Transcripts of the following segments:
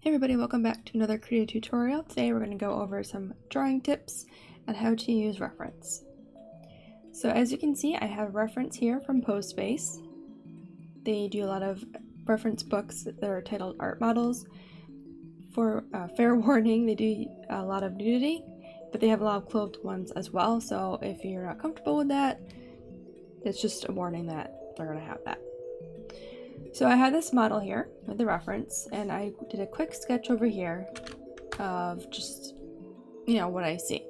Hey everybody, welcome back to another Krita tutorial. Today we're going to go over some drawing tips on how to use reference. So as you can see, I have reference here from Postspace. They do a lot of reference books that are titled art models. For fair warning, they do a lot of nudity, but they have a lot of clothed ones as well. So if you're not comfortable with that, it's just a warning that they're going to have that. So I had this model here with the reference, and I did a quick sketch over here of just, what I see.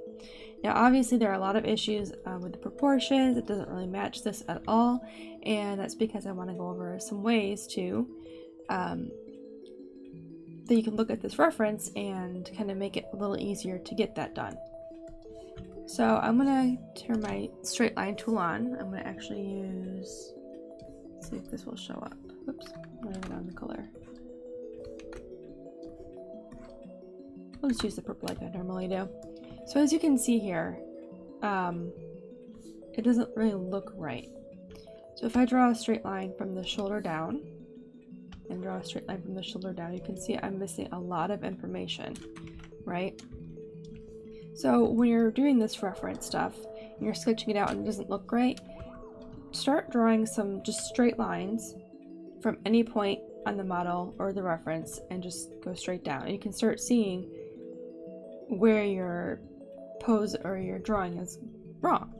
Now obviously there are a lot of issues with the proportions. It doesn't really match this at all, and that's because I want to go over some ways to that you can look at this reference and kind of make it a little easier to get that done. So I'm going to turn my straight line tool on. I'm going to actually use, let's see if this will show up. Oops, I'm not even on the color. I'll just use the purple like I normally do. So as you can see here, it doesn't really look right. So if I draw a straight line from the shoulder down, and draw a straight line from the shoulder down, you can see I'm missing a lot of information, right? So when you're doing this reference stuff, and you're sketching it out and it doesn't look right, start drawing some just straight lines from any point on the model or the reference and just go straight down. And you can start seeing where your pose or your drawing is wrong.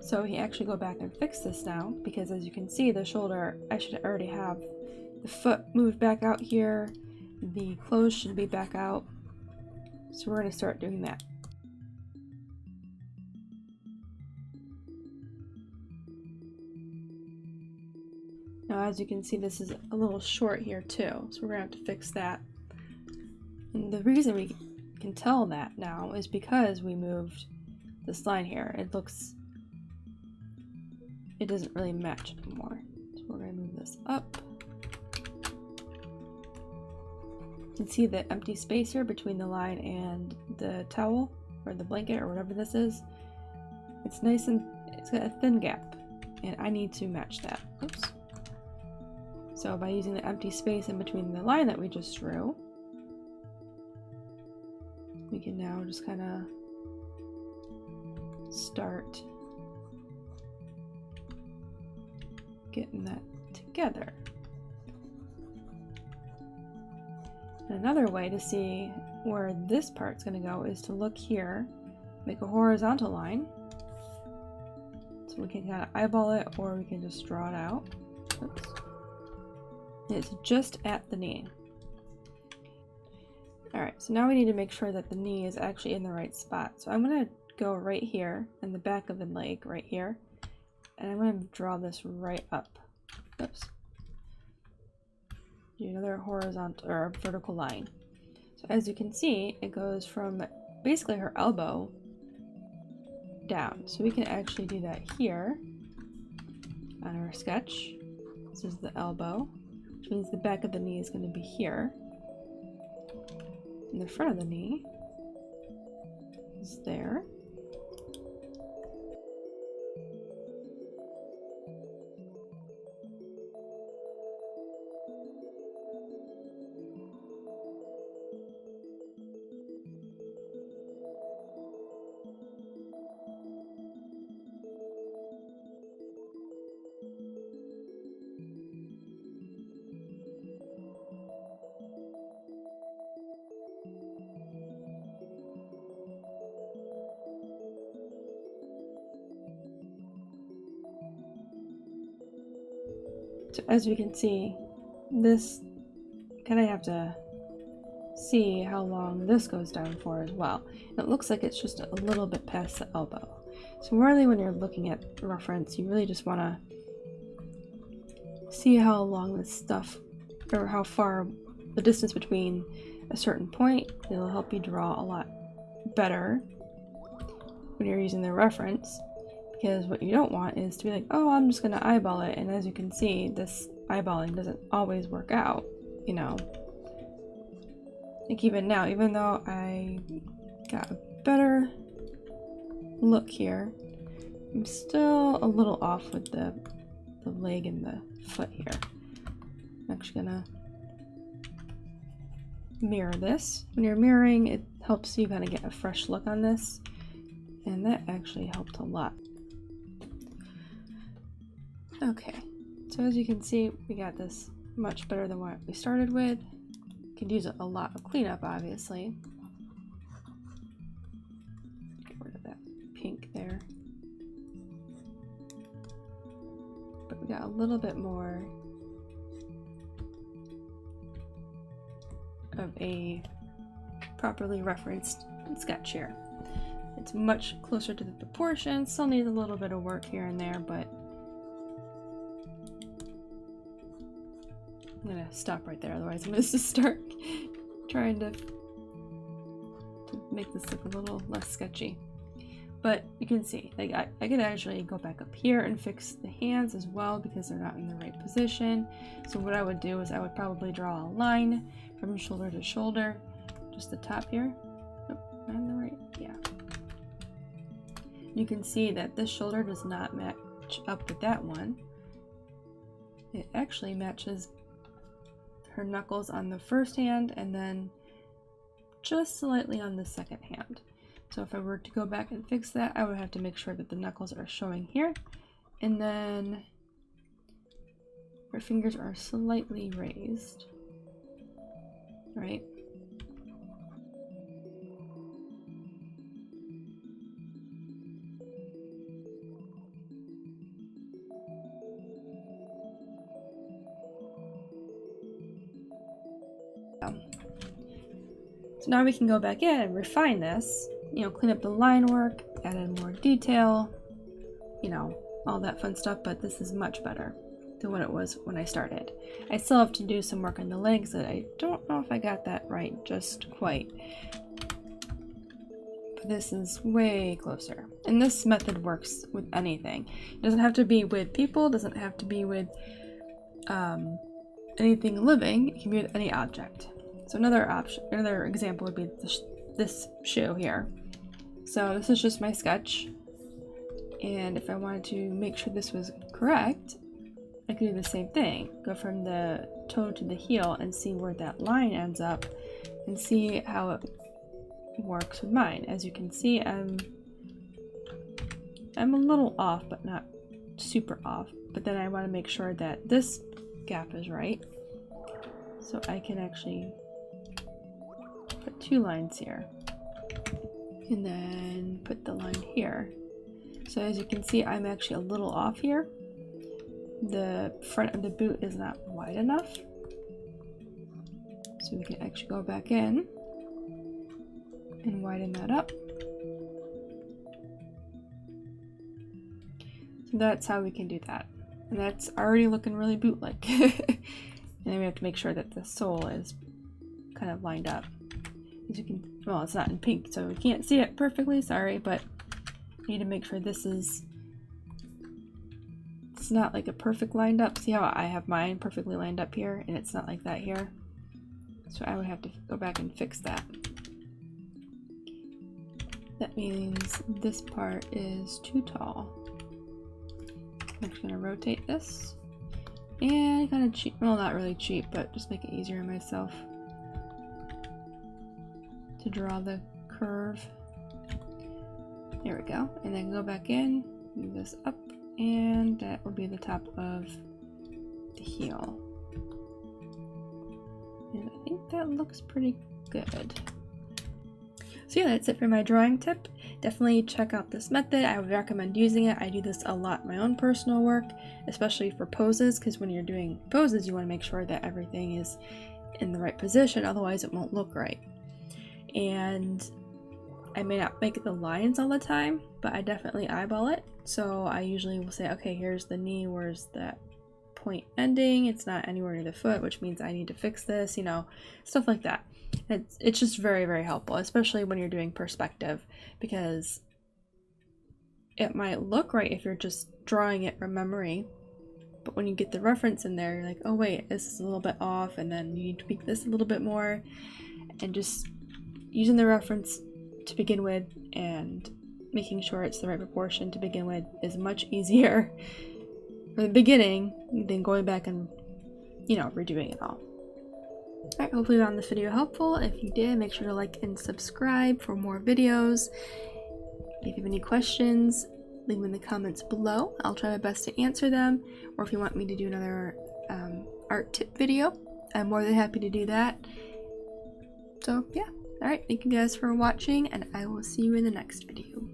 So we actually go back and fix this now, because as you can see, the shoulder, I should already have the foot moved back out here. The clothes should be back out. So we're going to start doing that. Now as you can see, this is a little short here too, so we're going to have to fix that. And the reason we can tell that now is because we moved this line here. It doesn't really match anymore. So we're going to move this up. You can see the empty space here between the line and the towel or the blanket or whatever this is. It's nice and it's got a thin gap, and I need to match that. Oops. So by using the empty space in between the line that we just drew, we can now just kind of start getting that together. And another way to see where this part's going to go is to look here, make a horizontal line, so we can kind of eyeball it, or we can just draw it out. Oops. It's just at the knee. Alright, so now we need to make sure that the knee is actually in the right spot. So I'm going to go right here in the back of the leg, right here, and I'm going to draw this right up. Oops. Do another horizontal or vertical line. So as you can see, it goes from basically her elbow down. So we can actually do that here on our sketch. This is the elbow, which means the back of the knee is going to be here. And the front of the knee is there. So as we can see, this kind of have to see how long this goes down for as well. And it looks like it's just a little bit past the elbow. So really when you're looking at reference, you really just want to see how long this stuff, or how far the distance between a certain point. It'll help you draw a lot better when you're using the reference. Because what you don't want is to be like, oh, I'm just going to eyeball it. And as you can see, this eyeballing doesn't always work out, Like even now, even though I got a better look here, I'm still a little off with the leg and the foot here. I'm actually going to mirror this. When you're mirroring, it helps you kind of get a fresh look on this, and that actually helped a lot. Okay, so as you can see, we got this much better than what we started with. Could use a lot of cleanup, obviously. Get rid of that pink there. But we got a little bit more of a properly referenced sketch here. It's much closer to the proportions, still needs a little bit of work here and there, but I'm gonna stop right there, otherwise I'm gonna just start trying to make this look a little less sketchy. But you can see, like I could actually go back up here and fix the hands as well because they're not in the right position. So what I would do is I would probably draw a line from shoulder to shoulder, just the top here. Nope, not in the right, yeah. You can see that this shoulder does not match up with that one. It actually matches her knuckles on the first hand and then just slightly on the second hand. So if I were to go back and fix that, I would have to make sure that the knuckles are showing here, and then her fingers are slightly raised, right? So now we can go back in and refine this, you know, clean up the line work, add in more detail, you know, all that fun stuff, but this is much better than what it was when I started. I still have to do some work on the legs that I don't know if I got that right just quite. But this is way closer. And this method works with anything. It doesn't have to be with people, it doesn't have to be with anything living, it can be with any object. So another example would be this shoe here. So this is just my sketch, and if I wanted to make sure this was correct, I could do the same thing. Go from the toe to the heel and see where that line ends up and see how it works with mine. As you can see, I'm a little off, but not super off. But then I want to make sure that this gap is right. So I can actually put two lines here and then put the line here. So as you can see, I'm actually a little off here. The front of the boot is not wide enough. So we can actually go back in and widen that up. So that's how we can do that. And that's already looking really boot-like. And then we have to make sure that the sole is kind of lined up. As you can, well, it's not in pink, so we can't see it perfectly, sorry, but I need to make sure it's not like a perfect lined up. See how I have mine perfectly lined up here, and it's not like that here? So I would have to go back and fix that. That means this part is too tall. I'm just gonna rotate this. And kind of cheat, well, not really cheat, but just make it easier on myself to draw the curve. There we go. And then go back in, move this up, and that will be the top of the heel. And I think that looks pretty good. So yeah, that's it for my drawing tip. Definitely check out this method. I would recommend using it. I do this a lot in my own personal work, especially for poses, because when you're doing poses, you want to make sure that everything is in the right position, otherwise it won't look right. And I may not make the lines all the time, but I definitely eyeball it. So I usually will say, okay, here's the knee, where's that point ending? It's not anywhere near the foot, which means I need to fix this, you know, stuff like that. It's just very, very helpful, especially when you're doing perspective, because it might look right if you're just drawing it from memory, but when you get the reference in there, you're like, oh wait, this is a little bit off, and then you need to tweak this a little bit more, and just using the reference to begin with and making sure it's the right proportion to begin with is much easier for the beginning than going back and, you know, redoing it all. Alright, hopefully you found this video helpful. If you did, make sure to like and subscribe for more videos. If you have any questions, leave them in the comments below. I'll try my best to answer them. Or if you want me to do another art tip video, I'm more than happy to do that. So yeah, alright, thank you guys for watching, and I will see you in the next video.